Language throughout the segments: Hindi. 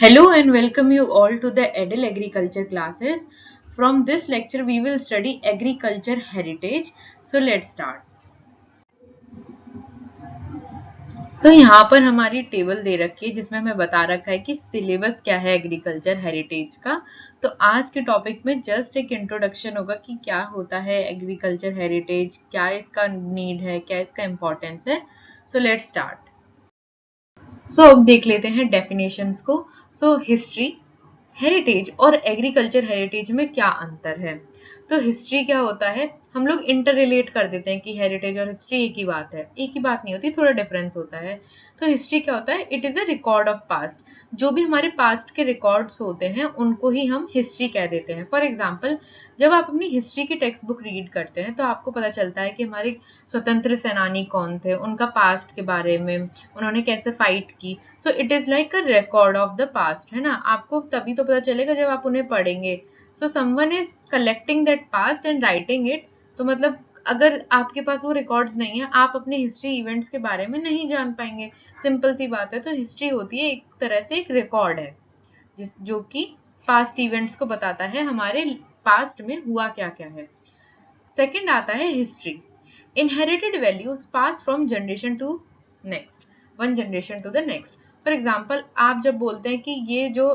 Hello and welcome you all to the EDEL Agriculture classes. From this lecture we will study agriculture heritage. So let's start. यहाँ पर हमारी टेबल दे रखी है जिसमें हमें बता रखा है कि सिलेबस क्या है एग्रीकल्चर हेरिटेज का। तो आज के टॉपिक में जस्ट एक इंट्रोडक्शन होगा कि क्या होता है एग्रीकल्चर हेरिटेज, क्या इसका नीड है, क्या इसका इम्पोर्टेंस है। So let's start. अब देख लेते हैं डेफिनेशंस को। हिस्ट्री, हेरिटेज और एग्रीकल्चर हेरिटेज में क्या अंतर है। तो हिस्ट्री क्या होता है, हम लोग इंटर रिलेट कर देते हैं कि हेरिटेज और हिस्ट्री एक ही बात है। एक ही बात नहीं होती, थोड़ा डिफरेंस होता है। तो हिस्ट्री क्या होता है, it is a record of past. जो भी हमारे पास्ट के रिकॉर्ड्स होते हैं उनको ही हम हिस्ट्री कह देते हैं। फॉर एग्जाम्पल, जब आप अपनी हिस्ट्री की टेक्स्ट बुक रीड करते हैं तो आपको पता चलता है कि हमारे स्वतंत्र सेनानी कौन थे, उनका पास्ट के बारे में, उन्होंने कैसे फाइट की। So it is like a record of the past, है ना। आपको तभी तो पता चलेगा जब आप उन्हें पढ़ेंगे। So someone is collecting that past and writing it. तो मतलब अगर आपके पास वो रिकॉर्ड्स नहीं है, आप अपने हिस्ट्री इवेंट्स के बारे में नहीं जान पाएंगे। सिंपल सी बात है। तो हिस्ट्री होती है एक तरह से एक रिकॉर्ड है जो कि पास्ट इवेंट्स को बताता है, हमारे पास्ट में हुआ क्या क्या है। सेकंड आता है history, inherited values pass from generation to next, one generation to the next. For example, आप जब बोलते हैं कि ये जो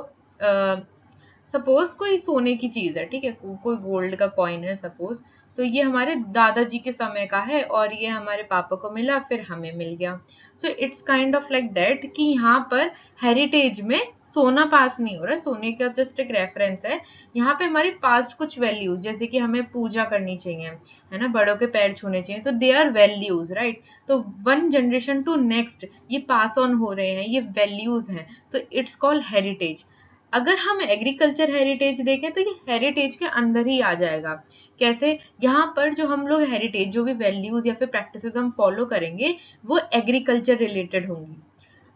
सपोज कोई सोने की चीज है, ठीक है, कोई गोल्ड का कॉइन है सपोज, तो ये हमारे दादाजी के समय का है और ये हमारे पापा को मिला, फिर हमें मिल गया। So it's kind of like that कि यहाँ पर हेरिटेज में सोना पास नहीं हो रहा है, सोने का जस्ट एक रेफरेंस है। यहाँ पे हमारी पास्ट कुछ वैल्यूज, जैसे कि हमें पूजा करनी चाहिए, है ना, बड़ों के पैर छूने चाहिए, तो दे आर वैल्यूज, राइट। तो वन जनरेशन टू नेक्स्ट ये पास ऑन हो रहे हैं, ये वैल्यूज हैं। So it's called heritage. अगर हम एग्रीकल्चर हेरिटेज देखें तो ये हेरिटेज के अंदर ही आ जाएगा। कैसे, यहाँ पर जो हम लोग हेरिटेज, जो भी वैल्यूज या फिर प्रैक्टिसेस हम फॉलो करेंगे वो एग्रीकल्चर रिलेटेड होंगी।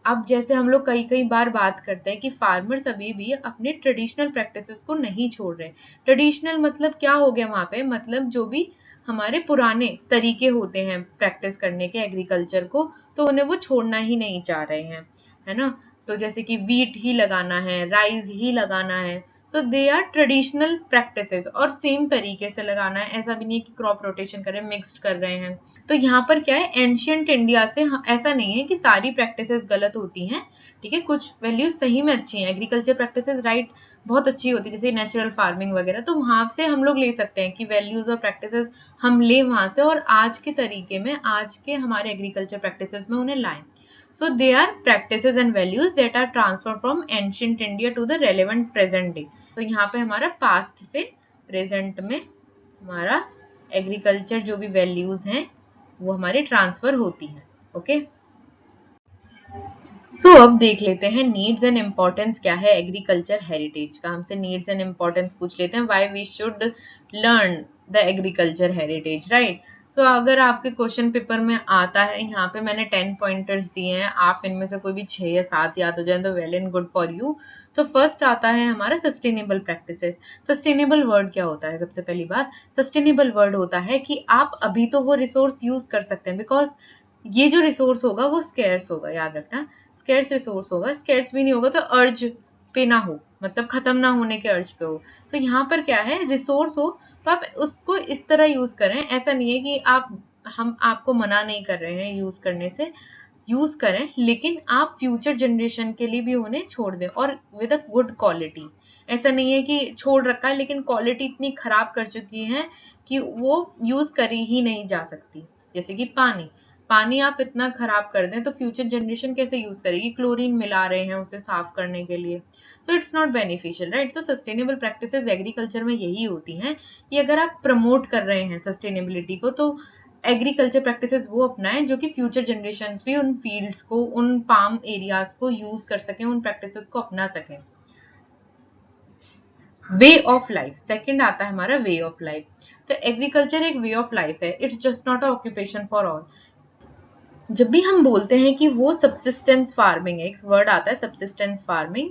अब जैसे हम लोग कई कई बार बात करते हैं कि फार्मर्स अभी भी अपने ट्रेडिशनल प्रैक्टिसेस को नहीं छोड़ रहे। ट्रेडिशनल मतलब क्या हो गया वहां पे, मतलब जो भी हमारे पुराने तरीके होते हैं प्रैक्टिस करने के एग्रीकल्चर को, तो उन्हें वो छोड़ना ही नहीं चाह रहे हैं, है ना। तो जैसे कि वीट ही लगाना है, राइस ही लगाना है। सो दे आर ट्रेडिशनल प्रैक्टिसेस, और सेम तरीके से लगाना है। ऐसा भी नहीं है कि क्रॉप रोटेशन कर रहे हैं, मिक्स्ड कर रहे हैं। तो यहाँ पर क्या है, एंशियंट इंडिया से ऐसा नहीं है कि सारी प्रैक्टिसेस गलत होती हैं, ठीक है, कुछ वैल्यूज सही में अच्छी हैं, एग्रीकल्चर प्रैक्टिसेस राइट बहुत अच्छी होती है, जैसे नेचुरल फार्मिंग वगैरह। तो वहां से हम लोग ले सकते हैं कि वैल्यूज और प्रैक्टिसेस हम ले वहां से, और आज के तरीके में, आज के हमारे एग्रीकल्चर प्रैक्टिसेस में उन्हें लाएं। So they are practices and values that are transferred from ancient India to the relevant present day. तो यहाँ पे हमारा past से present में हमारा एग्रीकल्चर जो भी वैल्यूज हैं वो हमारी ट्रांसफर होती हैं। ओके, अब देख लेते हैं नीड्स एंड इम्पोर्टेंस क्या है एग्रीकल्चर हेरिटेज का। हमसे नीड्स एंड इम्पोर्टेंस पूछ लेते हैं, why we should learn the agriculture heritage, right. अगर आपके क्वेश्चन पेपर में आता है, यहाँ पे मैंने 10 पॉइंटर्स दिए हैं, आप इनमें से कोई भी 6 या 7 याद हो जाए तो well and good for you. First आता है हमारा सस्टेनेबल प्रैक्टिसेस। सस्टेनेबल वर्ड क्या होता है, सबसे पहली बात, सस्टेनेबल वर्ड होता है कि आप अभी तो वो रिसोर्स यूज कर सकते हैं, बिकॉज ये जो रिसोर्स होगा वो स्केर्स होगा, याद रखना, स्केर्स रिसोर्स होगा। स्केर्स भी नहीं होगा तो अर्ज पे ना हो, मतलब खत्म ना होने के अर्ज पे हो। तो यहाँ पर क्या है, रिसोर्स हो तो आप उसको इस तरह यूज करें। ऐसा नहीं है कि हम आपको मना नहीं कर रहे हैं यूज करने से, यूज करें, लेकिन आप फ्यूचर जनरेशन के लिए भी उन्हें छोड़ दें, और विद अ गुड क्वालिटी। ऐसा नहीं है कि छोड़ रखा है लेकिन क्वालिटी इतनी खराब कर चुकी है कि वो यूज करी ही नहीं जा सकती। जैसे कि पानी, पानी आप इतना खराब कर दें तो फ्यूचर जनरेशन कैसे यूज करेगी, क्लोरीन मिला रहे हैं उसे साफ करने के लिए। So it's not beneficial, right. तो सस्टेनेबल प्रैक्टिसेस एग्रीकल्चर में यही होती हैं कि अगर आप प्रमोट कर रहे हैं सस्टेनेबिलिटी को, तो एग्रीकल्चर प्रैक्टिसेस वो अपनाएं जो कि फ्यूचर जनरेशंस भी उन फील्ड्स को, उन फार्म एरियाज को यूज कर सकें, उन प्रैक्टिसेस को अपना सकें। वे ऑफ लाइफ, सेकंड आता है हमारा वे ऑफ लाइफ। तो एग्रीकल्चर एक वे ऑफ लाइफ है, it's just not a occupation for all. जब भी हम बोलते हैं कि वो सब्सिस्टेंस फार्मिंग है, एक वर्ड आता है सब्सिस्टेंस फार्मिंग।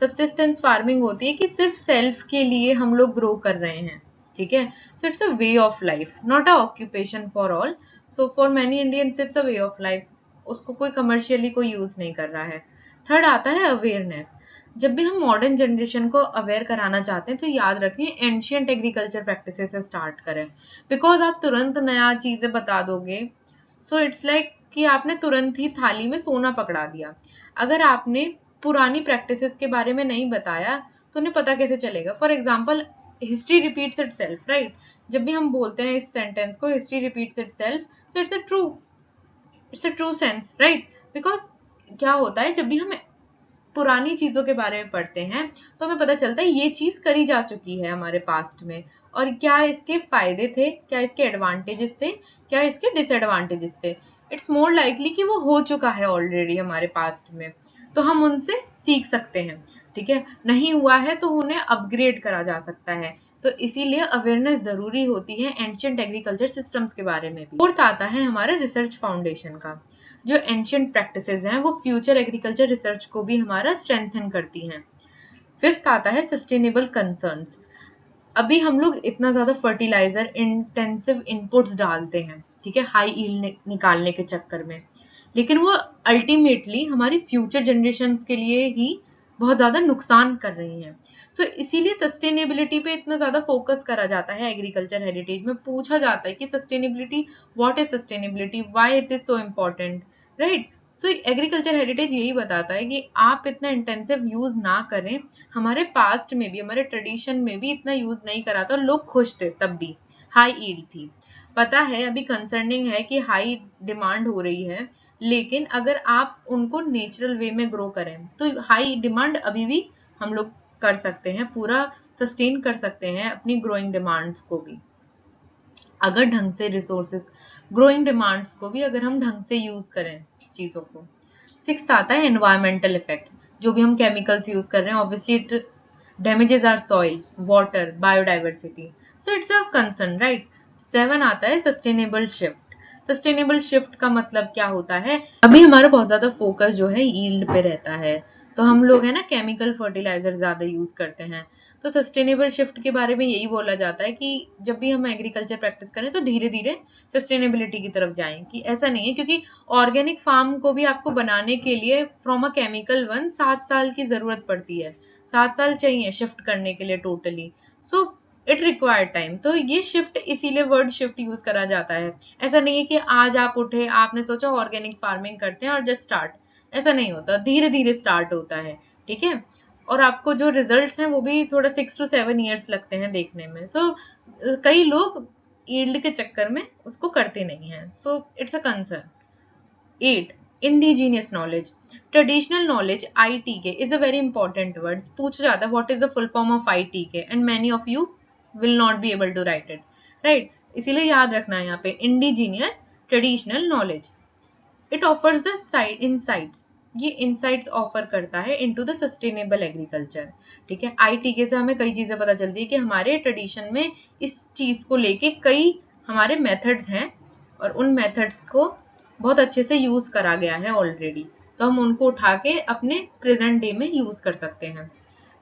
सब्सिस्टेंस फार्मिंग होती है कि सिर्फ सेल्फ के लिए हम लोग ग्रो कर रहे हैं, ठीक है। सो it's a way of life, not a occupation for all. So for many Indians it's a way of life, उसको कोई कमर्शियली कोई यूज नहीं कर रहा है। थर्ड आता है अवेयरनेस। जब भी हम मॉडर्न जनरेशन को अवेयर कराना चाहते हैं तो याद रखें एंशियंट एग्रीकल्चर प्रैक्टिसेस से स्टार्ट करें, बिकॉज आप तुरंत नया चीजें बता दोगे सो इट्स लाइक कि आपने तुरंत ही थाली में सोना पकड़ा दिया। अगर आपने पुरानी प्रैक्टिसेस के बारे में नहीं बताया तो उन्हें पता कैसे चलेगा। For example history repeats itself, right? जब भी हम बोलते हैं इस सेंटेंस को history repeats itself, so it's a true sense, right? Because क्या होता है, जब भी हम पुरानी चीजों के बारे में पढ़ते हैं तो हमें पता चलता है ये चीज करी जा चुकी है हमारे पास्ट में, और क्या इसके फायदे थे, क्या इसके एडवांटेजेस थे, क्या इसके डिसएडवांटेजेस थे। इट्स मोर लाइकली कि वो हो चुका है ऑलरेडी हमारे पास्ट में, तो हम उनसे सीख सकते हैं, ठीक है? नहीं हुआ है तो उन्हें अपग्रेड करा जा सकता है। तो इसीलिए अवेयरनेस जरूरी होती है एंशिएंट एग्रीकल्चर सिस्टम्स के बारे में भी। फोर्थ आता है हमारा रिसर्च फाउंडेशन का। जो एंशिएंट प्रैक्टिसेस हैं वो फ्यूचर एग्रीकल्चर रिसर्च को भी हमारा स्ट्रेंथन करती हैं। फिफ्थ आता है सस्टेनेबल कंसर्न्स। अभी हम लोग इतना ज्यादा फर्टिलाइजर इंटेंसिव इनपुट्स डालते हैं, ठीक है, हाई यील्ड निकालने के चक्कर में, लेकिन वो अल्टीमेटली हमारी फ्यूचर जनरेशंस के लिए ही बहुत ज्यादा नुकसान कर रही हैं। सो इसीलिए सस्टेनेबिलिटी पे इतना ज्यादा फोकस करा जाता है। एग्रीकल्चर हेरिटेज में पूछा जाता है कि sustainability, what is sustainability, why it is so important, right? So agriculture heritage यही बताता है कि आप इतना इंटेंसिव यूज ना करें। हमारे पास्ट में भी, हमारे ट्रेडिशन में भी इतना यूज नहीं करा था, लोग खुश थे, तब भी हाई ईल्ड थी। पता है अभी कंसर्निंग है कि हाई डिमांड हो रही है, लेकिन अगर आप उनको नेचुरल वे में ग्रो करें तो हाई डिमांड अभी भी हम लोग कर सकते हैं, पूरा सस्टेन कर सकते हैं अपनी ग्रोइंग डिमांड्स को भी, अगर ढंग से रिसोर्सेस, ग्रोइंग डिमांड्स को भी अगर हम ढंग से यूज करें चीजों को। सिक्स्थ आता है एनवायरमेंटल इफेक्ट्स। जो भी हम केमिकल्स यूज कर रहे हैं obviously it damages our soil, water, biodiversity, so it's a concern, right? 7 आता है सस्टेनेबल शिफ्ट। सस्टेनेबल शिफ्ट का मतलब क्या होता है, अभी हमारा बहुत ज्यादा फोकस जो है यील्ड पे रहता है, तो हम लोग है ना केमिकल फर्टिलाइजर ज्यादा यूज करते हैं। तो सस्टेनेबल शिफ्ट के बारे में यही बोला जाता है कि जब भी हम एग्रीकल्चर प्रैक्टिस करें तो धीरे धीरे सस्टेनेबिलिटी की तरफ जाएं। कि ऐसा नहीं है, क्योंकि ऑर्गेनिक फार्म को भी आपको बनाने के लिए फ्रॉम अ केमिकल वन 7 साल की जरूरत पड़ती है, 7 साल चाहिए शिफ्ट करने के लिए totally. So it require time. तो ये शिफ्ट इसीलिए वर्ड शिफ्ट यूज करा जाता है। ऐसा नहीं है कि आज आप उठे, आपने सोचा ऑर्गेनिक फार्मिंग करते हैं और जस्ट स्टार्ट, ऐसा नहीं होता, धीरे धीरे स्टार्ट होता है, ठीक है? और आपको जो रिजल्ट्स हैं वो भी थोड़ा 6 to 7 ईयर्स लगते हैं देखने में। सो कई लोग यील्ड के चक्कर में उसको करते नहीं हैं, so it's a concern. 8 indigenous knowledge. Traditional knowledge ITK is a very important word. पूछा जाता है what is the full form of ITK and many of you will not be able to write it, right? इसीलिए याद रखना है यहाँ पे indigenous traditional knowledge. It offers the side insights, ये इनसाइट्स ऑफर करता है इनटू द सस्टेनेबल एग्रीकल्चर, ठीक है? ITK से हमें कई चीजें पता चलती है कि हमारे ट्रेडिशन में इस चीज को लेके कई हमारे मेथड्स हैं और उन मेथड्स को बहुत अच्छे से यूज करा गया है ऑलरेडी, तो हम उनको उठा के अपने प्रेजेंट डे में यूज कर सकते हैं।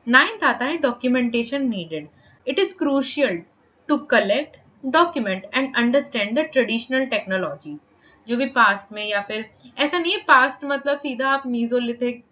9th आता है documentation needed. It is crucial to collect, document and understand the traditional technologies. जो भी पास्ट में, या फिर ऐसा नहीं है पास्ट मतलब सीधा आप मीजोलिथिक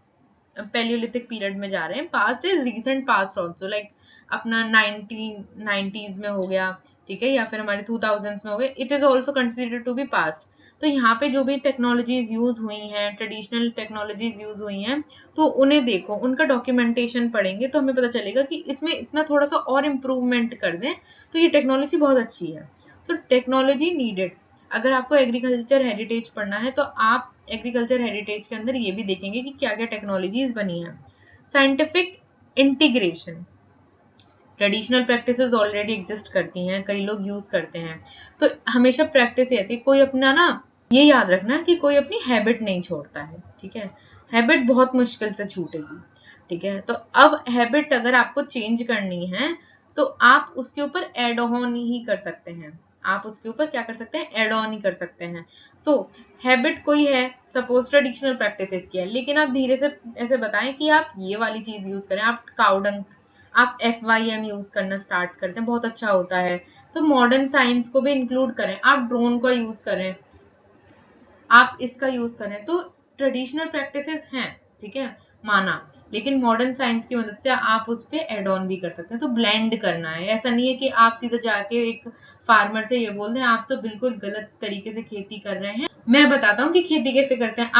पैलियोलिथिक पीरियड में जा रहे हैं, past is recent past also, like अपना 1990s में हो गया, ठीक है, या फिर हमारे 2000s में हो गए, it is also considered to be past. तो यहाँ पे जो भी टेक्नोलॉजीज यूज हुई हैं, ट्रेडिशनल टेक्नोलॉजीज यूज हुई हैं, तो उन्हें देखो, उनका डॉक्यूमेंटेशन पढ़ेंगे तो हमें पता चलेगा कि इसमें इतना थोड़ा सा और इम्प्रूवमेंट कर दें तो ये टेक्नोलॉजी बहुत अच्छी है। So technology needed. अगर आपको एग्रीकल्चर हेरिटेज पढ़ना है तो आप एग्रीकल्चर हेरिटेज के अंदर ये भी देखेंगे कि क्या क्या टेक्नोलॉजीज बनी है। Scientific integration. Traditional practices already exist करती हैं, कई लोग यूज करते हैं, तो हमेशा प्रैक्टिस ये थी, कोई अपना ना, ये याद रखना कि कोई अपनी हैबिट नहीं छोड़ता है, ठीक है? हैबिट बहुत मुश्किल से छूटेगी, ठीक है? तो अब हैबिट अगर आपको चेंज करनी है तो आप उसके ऊपर एड ऑन ही कर सकते हैं, आप उसके ऊपर क्या कर सकते हैं, एड ऑन ही कर सकते हैं। सो हैबिट कोई है, सपोज ट्रेडिशनल प्रैक्टिसेस की है, लेकिन आप धीरे से ऐसे बताएं कि आप ये वाली चीज यूज करें, आप काउडंग, आप FYM यूज करना स्टार्ट करते हैं, बहुत अच्छा होता है। तो मॉडर्न साइंस को भी इंक्लूड करें, आप ड्रोन का यूज करें, आप इसका यूज करें, तो ट्रेडिशनल प्रैक्टिसेस हैं, ठीक है? माना, लेकिन मॉडर्न साइंस की मदद से आप उस पर एड ऑन भी कर सकते हैं। तो ब्लेंड करना है, ऐसा नहीं है कि आप सीधा जाके एक फार्मर से ये बोल दें आप तो बिल्कुल गलत तरीके से खेती कर रहे हैं, मैं बताता हूँ कि खेती कैसे करते हैं,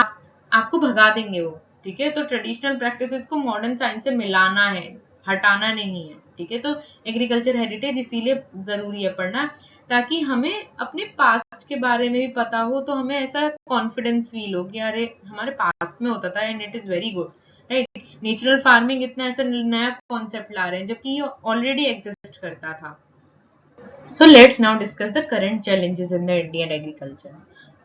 आपको भगा देंगे वो। ठीक है, तो ट्रेडिशनल प्रैक्टिसेस को मॉडर्न साइंस से मिलाना है, हटाना नहीं है। ठीक है, तो एग्रीकल्चर हेरिटेज इसीलिए जरूरी है पढ़ना, ताकि हमें अपने पास्ट के बारे में भी पता हो, तो हमें ऐसा कॉन्फिडेंस फील हो कि अरे हमारे पास्ट में होता था and it is very good, right. Natural farming इतना ऐसा नया कॉन्सेप्ट ला रहे हैं जबकि ये ऑलरेडी एग्जिस्ट करता था। So let's now discuss the current challenges in the Indian agriculture.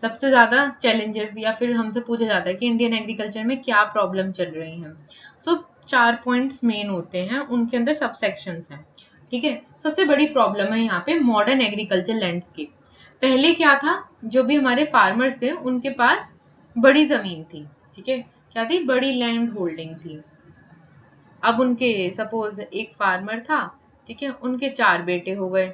सबसे ज्यादा चैलेंजेस या फिर हमसे पूछा जाता है कि इंडियन एग्रीकल्चर में क्या प्रॉब्लम चल रही है। सो 4 पॉइंट्स मेन होते हैं, उनके अंदर सब सेक्शंस हैं। ठीक है, सबसे बड़ी प्रॉब्लम है यहाँ पे मॉडर्न एग्रीकल्चर लैंडस्केप। पहले क्या था, जो भी हमारे फार्मर्स थे उनके पास बड़ी जमीन थी। ठीक है, क्या थी, बड़ी लैंड होल्डिंग थी। अब उनके सपोज एक फार्मर था, ठीक है, उनके 4 बेटे हो गए।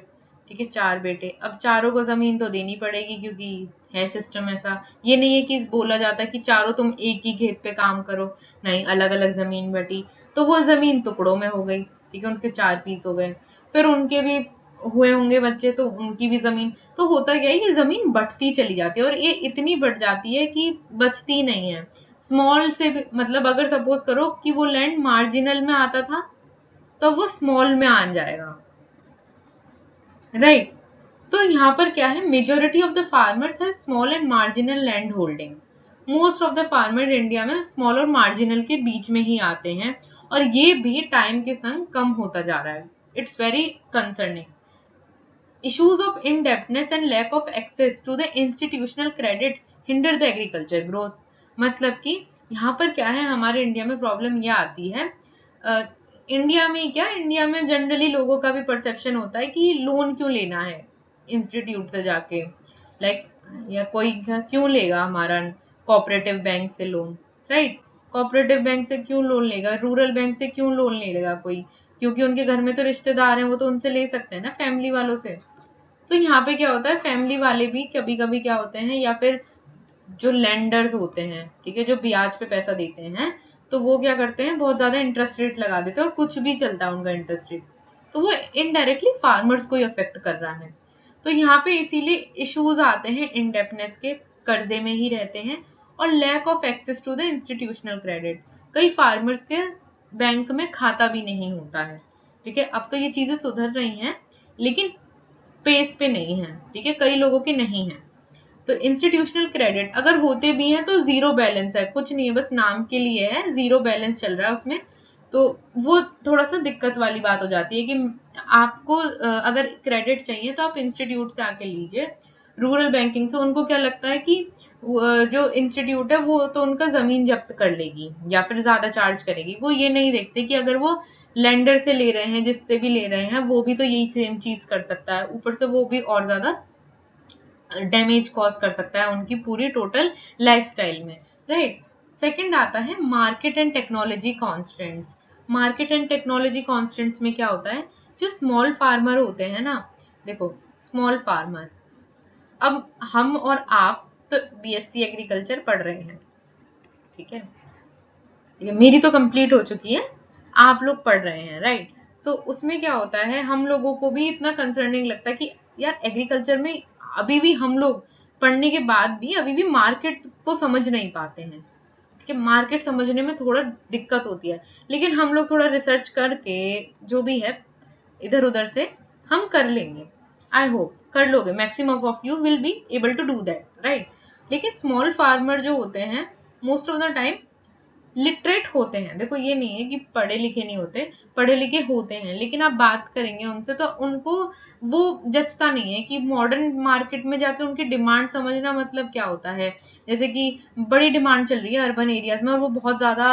ठीक है, 4 बेटे, अब चारों को जमीन तो देनी पड़ेगी क्योंकि है सिस्टम ऐसा। ये नहीं है कि बोला जाता है कि चारों तुम एक ही खेत पे काम करो, नहीं, अलग अलग जमीन बटी, तो वो जमीन टुकड़ों में हो गई। ठीक है, उनके 4 पीस हो गए, फिर उनके भी हुए होंगे बच्चे, तो उनकी भी जमीन, तो होता क्या है, ये जमीन बढ़ती चली जाती है और ये इतनी बढ़ जाती है कि बचती नहीं है। स्मॉल से भी, मतलब अगर सपोज करो कि वो लैंड मार्जिनल में आता था तो वो स्मॉल में आ जाएगा, राइट। तो यहाँ पर क्या है, मेजोरिटी ऑफ द फार्मर्स है small and marginal land holding. Most of the farmer India में स्मॉल और मार्जिनल के बीच में ही आते हैं, और ये भी टाइम के संग कम होता जा रहा है। It's very concerning. Issues of indebtedness and lack of access to the institutional credit hinder the agriculture growth। मतलब कि यहाँ पर क्या है, हमारे इंडिया में प्रॉब्लम ये आती है, इंडिया में क्या, इंडिया में जनरली लोगों का भी परसेप्शन होता है कि लोन क्यों लेना है इंस्टीट्यूट से जाके, लाइक या कोई क्यों लेगा हमारा कोऑपरेटिव बैंक से लोन, राइट। कोऑपरेटिव बैंक से क्यों लोन लेगा, रूरल बैंक से क्यों लोन ले लेगा कोई, क्योंकि उनके घर में तो रिश्तेदार हैं, वो तो उनसे ले सकते हैं ना, फैमिली वालों से। तो यहाँ पे क्या होता है, फैमिली वाले भी कभी कभी क्या होते हैं, या फिर जो लेंडर्स होते हैं, ठीक है, जो ब्याज पे पैसा देते हैं, तो वो क्या करते हैं, बहुत ज्यादा इंटरेस्ट रेट लगा देते हैं और कुछ भी चलता है उनका इंटरेस्ट रेट, तो वो इनडायरेक्टली फार्मर्स को ही अफेक्ट कर रहा है। तो यहाँ पे इसीलिए इश्यूज आते हैं इंडेप्टनेस के, कर्जे में ही रहते हैं, और lack of access to the institutional credit. कई फार्मर्स के बैंक में खाता भी नहीं होता है। ठीक है, अब तो ये चीजें सुधर रही हैं, लेकिन पेस पे नहीं है। ठीक है, कई लोगों के नहीं है। तो इंस्टीट्यूशनल क्रेडिट अगर होते भी हैं तो जीरो बैलेंस है, कुछ नहीं है, बस नाम के लिए है, जीरो बैलेंस चल रहा है उसमें, तो वो थोड़ा सा दिक्कत वाली बात हो जाती है कि आपको अगर क्रेडिट चाहिए तो आप इंस्टीट्यूट से आके लीजिए, रूरल बैंकिंग से। उनको क्या लगता है कि जो इंस्टीट्यूट है वो तो उनका जमीन जब्त कर लेगी या फिर ज्यादा चार्ज करेगी। वो ये नहीं देखते कि अगर वो लेंडर से ले रहे हैं, जिससे भी ले रहे हैं, वो भी तो यही सेम चीज कर सकता है, ऊपर से वो भी और ज्यादा डैमेज कॉज कर सकता है उनकी पूरी टोटल लाइफस्टाइल में, राइट। सेकंड आता है market and technology constants. Market and technology constants में क्या होता है, जो स्मॉल फार्मर होते हैं ना, देखो स्मॉल फार्मर, अब हम और आप तो बीएससी एग्रीकल्चर पढ़ रहे हैं, ठीक है, मेरी तो कंप्लीट हो चुकी है, आप लोग पढ़ रहे हैं, राइट। सो उसमें क्या होता है, हम लोगों को भी इतना कंसर्निंग लगता है कि यार एग्रीकल्चर में अभी भी हम लोग पढ़ने के बाद भी अभी भी मार्केट को समझ नहीं पाते हैं, कि मार्केट समझने में थोड़ा दिक्कत होती है, लेकिन हम लोग थोड़ा रिसर्च करके जो भी है इधर उधर से हम कर लेंगे। आई होप कर लोगे, maximum of you will be able to do that, right. लेकिन स्मॉल फार्मर जो होते हैं most of the time literate होते हैं। देखो ये नहीं है कि पढ़े लिखे नहीं होते, पढ़े लिखे होते हैं, लेकिन आप बात करेंगे उनसे तो उनको वो जचता नहीं है कि मॉडर्न मार्केट में जाके उनकी डिमांड समझना मतलब क्या होता है। जैसे कि बड़ी डिमांड चल रही है अर्बन एरियाज में और वो बहुत ज्यादा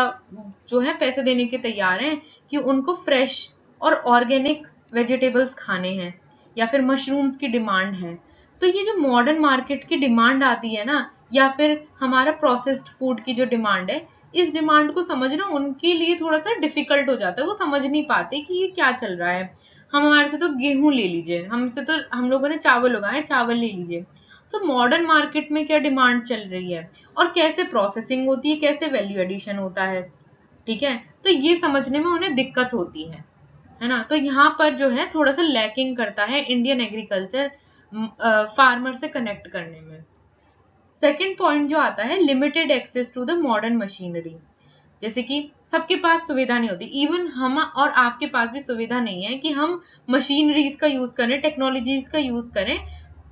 जो है पैसे देने के तैयार हैं कि उनको फ्रेश और ऑर्गेनिक वेजिटेबल्स खाने हैं, या फिर मशरूम्स की डिमांड है। तो ये जो मॉडर्न मार्केट की डिमांड आती है ना, या फिर हमारा प्रोसेस्ड फूड की जो डिमांड है, इस डिमांड को समझना उनके लिए थोड़ा सा डिफिकल्ट हो जाता है। वो समझ नहीं पाते कि ये क्या चल रहा है। हम हमारे से तो गेहूं ले लीजिए, हमसे तो हम लोगों ने चावल उगाए, चावल ले लीजिए। सो मॉडर्न मार्केट में क्या डिमांड चल रही है और कैसे प्रोसेसिंग होती है, कैसे वैल्यू एडिशन होता है, ठीक है, तो ये समझने में उन्हें दिक्कत होती है ना। तो यहाँ पर जो है थोड़ा सा लैकिंग करता है इंडियन एग्रीकल्चर फार्मर से कनेक्ट करने में। सेकंड पॉइंट जो आता है, limited access to the modern machinery. जैसे कि सबके पास सुविधा नहीं होती, इवन हम और आपके पास भी सुविधा नहीं है कि हम मशीनरीज का यूज करें, टेक्नोलॉजीज का यूज करें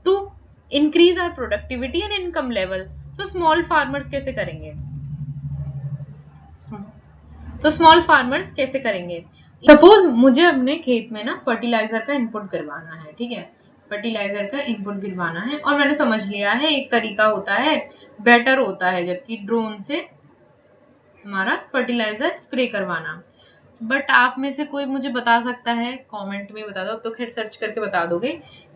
to increase our productivity and income level. तो स्मॉल फार्मर्स कैसे करेंगे? तो स्मॉल फार्मर्स कैसे करेंगे? सपोज मुझे अपने खेत में ना फर्टिलाइजर का इनपुट करवाना है, ठीक है, फर्टिलाइजर का इनपुट गिरवाना है, और मैंने समझ लिया है एक तरीका होता है, बेटर होता है, जबकि ड्रोन से हमारा फर्टिलाइजर स्प्रे करवाना। बट आप में से कोई मुझे बता सकता है, कमेंट में बता दो, तो खैर सर्च करके बता दोगे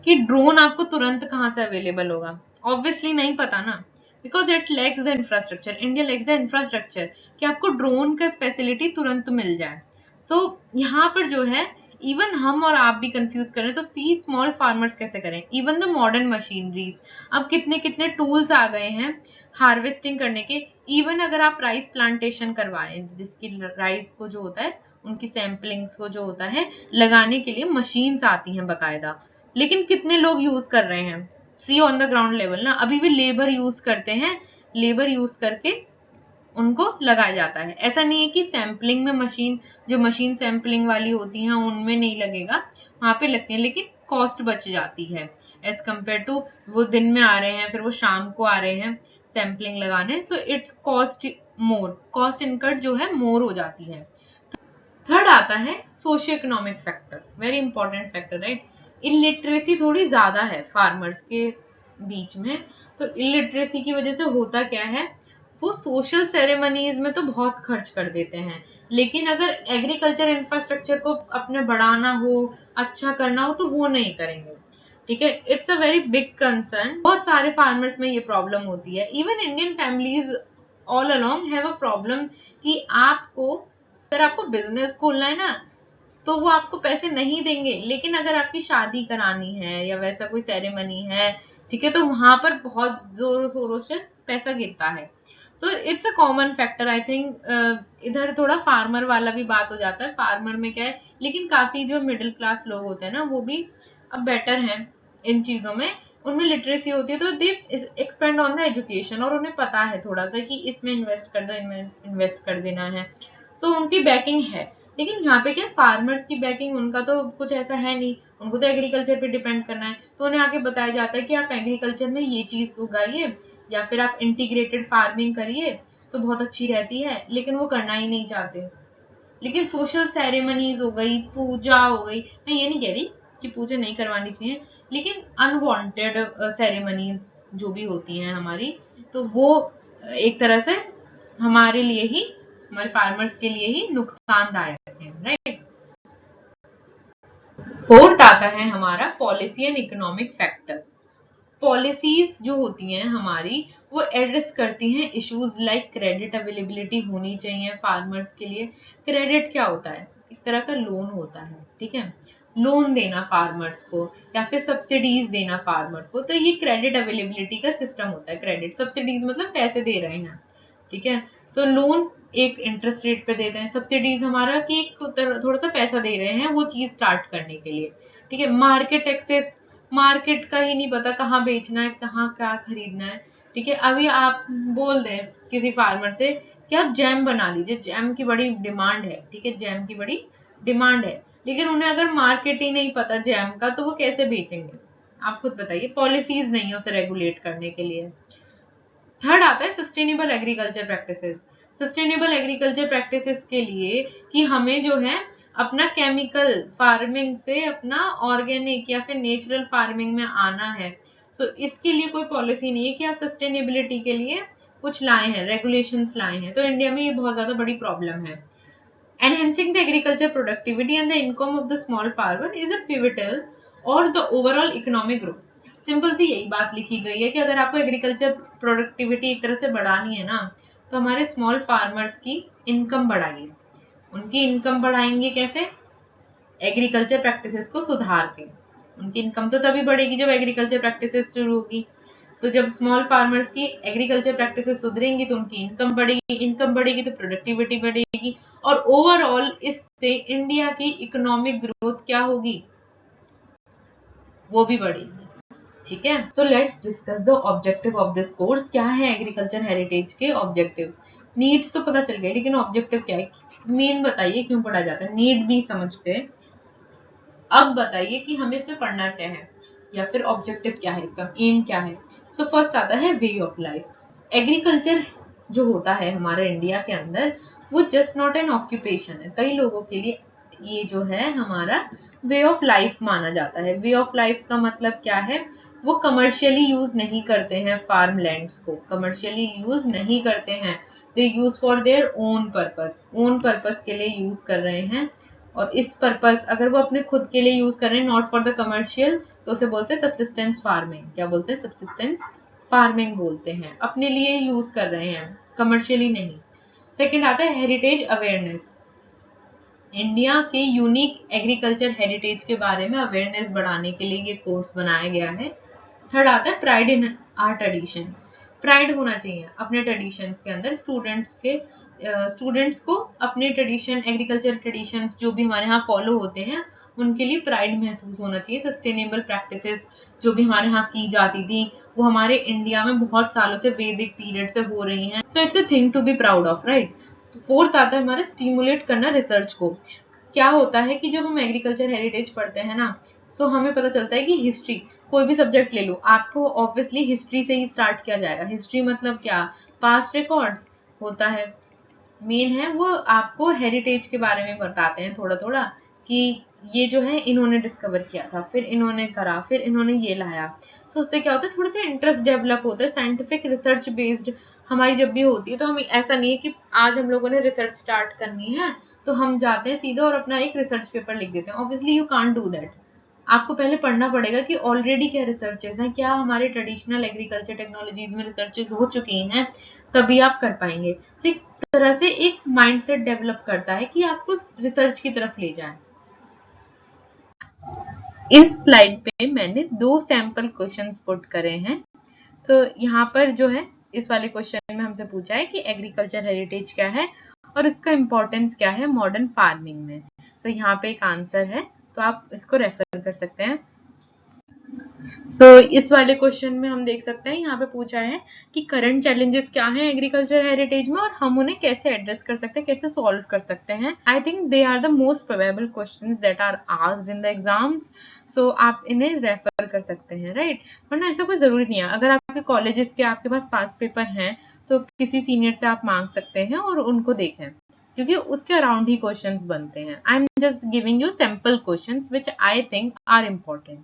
कि ड्रोन आपको तुरंत कहाँ से अवेलेबल होगा? ऑब्वियसली नहीं पता ना, because it lacks the infrastructure, India lakhs the infrastructure कि आपको ड्रोन का फैसिलिटी तुरंत मिल जाए। सो यहाँ पर जो है इवन हम और आप भी कंफ्यूज करें, तो सी स्मॉल फार्मर्स कैसे करें? इवन द मॉडर्न मशीनरीज, अब कितने कितने टूल्स आ गए हैं हार्वेस्टिंग करने के। इवन अगर आप राइस प्लांटेशन करवाएं, जिसकी राइस को जो होता है उनकी सैम्पलिंग्स को जो होता है लगाने के लिए मशीन्स आती हैं बकायदा, लेकिन कितने लोग यूज कर रहे हैं? सी ऑन द ग्राउंड लेवल ना, अभी भी लेबर यूज करते हैं, लेबर यूज करके उनको लगाया जाता है। ऐसा नहीं है कि सैम्पलिंग में मशीन, जो मशीन सैम्पलिंग वाली होती हैं उनमें नहीं लगेगा, वहां पे लगती है, लेकिन कॉस्ट बच जाती है एज कम्पेयर टू वो दिन में आ रहे हैं फिर वो शाम को आ रहे हैं सैम्पलिंग लगाने। So it's cost more, cost इनकट जो है मोर हो जाती है। थर्ड आता है socio economic factor, very important factor, right. Illiteracy थोड़ी ज्यादा है फार्मर्स के बीच में, तो इलिटरेसी की वजह से होता क्या है, वो सोशल सेरेमनीज में तो बहुत खर्च कर देते हैं, लेकिन अगर एग्रीकल्चर इंफ्रास्ट्रक्चर को अपने बढ़ाना हो, अच्छा करना हो, तो वो नहीं करेंगे, ठीक है। It's a very big concern, बहुत सारे फार्मर्स में ये प्रॉब्लम होती है। Even Indian families all along have a problem कि आपको, अगर आपको बिजनेस खोलना है ना, तो वो आपको पैसे नहीं देंगे, लेकिन अगर आपकी शादी करानी है या वैसा कोई सेरेमनी है, ठीक है, तो वहां पर बहुत जोरों शोरों से पैसा गिरता है। सो it's a common factor, I think. इधर थोड़ा फार्मर वाला भी बात हो जाता है, फार्मर में क्या है, लेकिन काफी जो मिडिल क्लास लोग होते हैं ना, वो भी अब बेटर हैं इन चीजों में, उनमें लिटरेसी होती है, तो दे एक्सपेंड ऑन द एजुकेशन, और उन्हें पता है थोड़ा सा कि इसमें इन्वेस्ट कर दो, इन्वेस्ट कर देना है। सो उनकी बैकिंग है। लेकिन यहाँ पे क्या, फार्मर्स की बैकिंग उनका तो कुछ ऐसा है नहीं, उनको तो एग्रीकल्चर पे डिपेंड करना है, तो उन्हें आगे बताया जाता है कि आप एग्रीकल्चर में ये चीज उगाइए या फिर आप इंटीग्रेटेड फार्मिंग करिए, तो बहुत अच्छी रहती है, लेकिन वो करना ही नहीं चाहते। लेकिन सोशल सेरेमनीज हो गई, पूजा हो गई, मैं ये नहीं कह रही कि पूजा नहीं करवानी चाहिए, लेकिन अनवांटेड सेरेमनीज जो भी होती हैं हमारी, तो वो एक तरह से हमारे लिए ही, हमारे फार्मर्स के लिए ही नुकसानदायक है, राइट। फोर्थ आता है हमारा policy and economic factor. Policies जो होती हैं हमारी, वो एड्रेस करती हैं इश्यूज लाइक क्रेडिट अवेलेबिलिटी होनी चाहिए फार्मर्स के लिए। क्रेडिट क्या होता है? एक तरह का लोन होता है, ठीक है, लोन देना फार्मर्स को या फिर सब्सिडीज देना फार्मर को, तो ये क्रेडिट अवेलेबिलिटी का सिस्टम होता है। क्रेडिट सब्सिडीज मतलब पैसे दे रहे हैं, ठीक है, तो लोन एक इंटरेस्ट रेट पे देते हैं, सब्सिडीज हमारा कि थोड़ा सा पैसा दे रहे हैं वो चीज स्टार्ट करने के लिए, ठीक है। मार्केट एक्सेस, मार्केट का ही नहीं पता कहाँ बेचना है, कहाँ क्या खरीदना है, ठीक है। अभी आप बोल दें किसी फार्मर से कि आप जैम बना लीजिए, जैम की बड़ी डिमांड है, ठीक है, जैम की बड़ी डिमांड है, लेकिन उन्हें अगर मार्केट ही नहीं पता जैम का, तो वो कैसे बेचेंगे? आप खुद बताइए, पॉलिसीज नहीं है उसे रेगुलेट करने के लिए। थर्ड आता है sustainable agriculture practices. Sustainable agriculture practices के लिए कि हमें जो है अपना केमिकल फार्मिंग से अपना ऑर्गेनिक या फिर नेचुरल फार्मिंग में आना है। सो इसके लिए कोई पॉलिसी नहीं है कि आप सस्टेनेबिलिटी के लिए कुछ लाए हैं, रेगुलेशंस लाए हैं, तो इंडिया में ये बहुत ज्यादा बड़ी प्रॉब्लम है। Enhancing the agriculture productivity and the income of the small farmer is a pivotal or the overall economic growth. Simple सी यही बात लिखी गई है कि अगर आपको एग्रीकल्चर प्रोडक्टिविटी एक तरह से बढ़ानी है ना, तो हमारे स्मॉल फार्मर्स की इनकम बढ़ाइए। उनकी इनकम बढ़ाएंगे कैसे? एग्रीकल्चर प्रैक्टिसेस को सुधार के। उनकी इनकम तो तभी बढ़ेगी जब एग्रीकल्चर प्रैक्टिसेस शुरू होगी। तो जब स्मॉल फार्मर्स की एग्रीकल्चर प्रैक्टिसेस सुधरेंगी तो उनकी इनकम बढ़ेगी तो प्रोडक्टिविटी बढ़ेगी, और ओवरऑल इससे इंडिया की इकोनॉमिक ग्रोथ क्या होगी, वो भी बढ़ेगी। ठीक है, so let's discuss the objective of this course. क्या है एग्रीकल्चर हेरिटेज के ऑब्जेक्टिव? नीड्स तो पता चल गए, लेकिन ऑब्जेक्टिव क्या है, मेन बताइए क्यों पढ़ा जाता है। नीड भी समझ गए, अब बताइए कि हमें इसमें पढ़ना क्या है, या फिर ऑब्जेक्टिव क्या है, इसका एम क्या है। सो फर्स्ट आता है वे ऑफ लाइफ। एग्रीकल्चर जो होता है हमारे इंडिया के अंदर, वो जस्ट नॉट एन ऑक्यूपेशन है, कई लोगों के लिए ये जो है हमारा वे ऑफ लाइफ माना जाता है। वे ऑफ लाइफ का मतलब क्या है, वो कमर्शियली यूज नहीं करते हैं, फार्म लैंड्स को कमर्शियली यूज नहीं करते हैं, they use for their own purpose के लिए यूज कर रहे हैं। और इस पर्पस अगर वो अपने खुद के लिए यूज कर रहे हैं, नॉट फॉर द कमर्शियल, तो उसे बोलते हैं सब्सिस्टेंस फार्मिंग। क्या बोलते हैं? सब्सिस्टेंस फार्मिंग बोलते हैं, अपने लिए यूज कर रहे हैं, कमर्शियली नहीं। सेकंड आता है हेरिटेज अवेयरनेस। इंडिया के यूनिक एग्रीकल्चर हेरिटेज के बारे में अवेयरनेस बढ़ाने के लिए ये कोर्स बनाया गया है। थर्ड आता है pride in our tradition. Pride होना चाहिए अपने ट्रेडिशंस के अंदर, स्टूडेंट्स को अपने ट्रेडिशन, एग्रीकल्चर ट्रेडिशंस जो भी हमारे यहाँ फॉलो होते हैं, उनके लिए प्राइड महसूस होना चाहिए। सस्टेनेबल प्रैक्टिसेस जो भी हमारे यहाँ की जाती थी, वो हमारे इंडिया में बहुत सालों से, वैदिक पीरियड से हो रही हैं। So it's a thing to be proud of, right. Fourth आता है हमारा स्टिमुलेट करना रिसर्च को। क्या होता है कि जब हम एग्रीकल्चर हेरिटेज पढ़ते हैं ना, सो हमें पता चलता है कि हिस्ट्री, कोई भी सब्जेक्ट ले लो, आपको ऑब्वियसली हिस्ट्री से ही स्टार्ट किया जाएगा। हिस्ट्री मतलब क्या? पास्ट रिकॉर्ड्स होता है, मेन है वो आपको हेरिटेज के बारे में बताते हैं थोड़ा थोड़ा, कि ये जो है इन्होंने डिस्कवर किया था, फिर इन्होंने करा, फिर इन्होंने ये लाया। तो उससे क्या होता है, थोड़ा सा इंटरेस्ट डेवलप होता है। साइंटिफिक रिसर्च बेस्ड हमारी जब भी होती है, तो हमें ऐसा नहीं है कि आज हम लोगों ने रिसर्च स्टार्ट करनी है तो हम जाते हैं सीधा और अपना एक रिसर्च पेपर लिख देते हैं। Obviously you can't do that. आपको पहले पढ़ना पड़ेगा कि ऑलरेडी क्या रिसर्चेस हैं, क्या हमारे ट्रेडिशनल एग्रीकल्चर टेक्नोलॉजीज में रिसर्चेस हो चुकी हैं, तभी आप कर पाएंगे। तो एक तरह से एक माइंडसेट डेवलप करता है कि आपको रिसर्च की तरफ ले जाए। इस स्लाइड पे मैंने 2 सैंपल क्वेश्चंस पुट करे हैं। सो यहाँ पर जो है इस वाले क्वेश्चन में हमसे पूछा है कि एग्रीकल्चर हेरिटेज क्या है और इसका इम्पोर्टेंस क्या है मॉडर्न फार्मिंग में। तो यहाँ पे एक आंसर है, तो आप इसको रेफर कर सकते हैं। इस वाले क्वेश्चन में हम देख सकते हैं, यहाँ पे पूछा है कि करंट चैलेंजेस क्या हैं एग्रीकल्चर हेरिटेज में और हम उन्हें कैसे एड्रेस कर सकते हैं, कैसे सॉल्व कर सकते हैं। I think they are the most probable questions that are asked in the exams. So आप इन्हें रेफर कर सकते हैं, राइट। वरना ऐसा कोई जरूरी नहीं है, अगर आपके कॉलेजेस के आपके पास पास पेपर हैं तो किसी सीनियर से आप मांग सकते हैं और उनको देखें, क्योंकि उसके अराउंड ही क्वेश्चंस बनते हैं। I am just giving you sample questions which I think are important.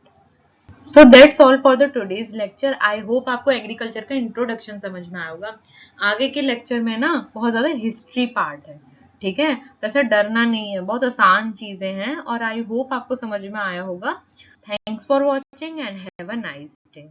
So that's all for the today's lecture. I hope आपको एग्रीकल्चर का इंट्रोडक्शन समझ में आया होगा। आगे के लेक्चर में ना बहुत ज्यादा हिस्ट्री पार्ट है, ठीक है। तो ऐसा डरना नहीं है, बहुत आसान चीजें हैं और आई होप आपको समझ में आया होगा। Thanks for watching and have a nice day.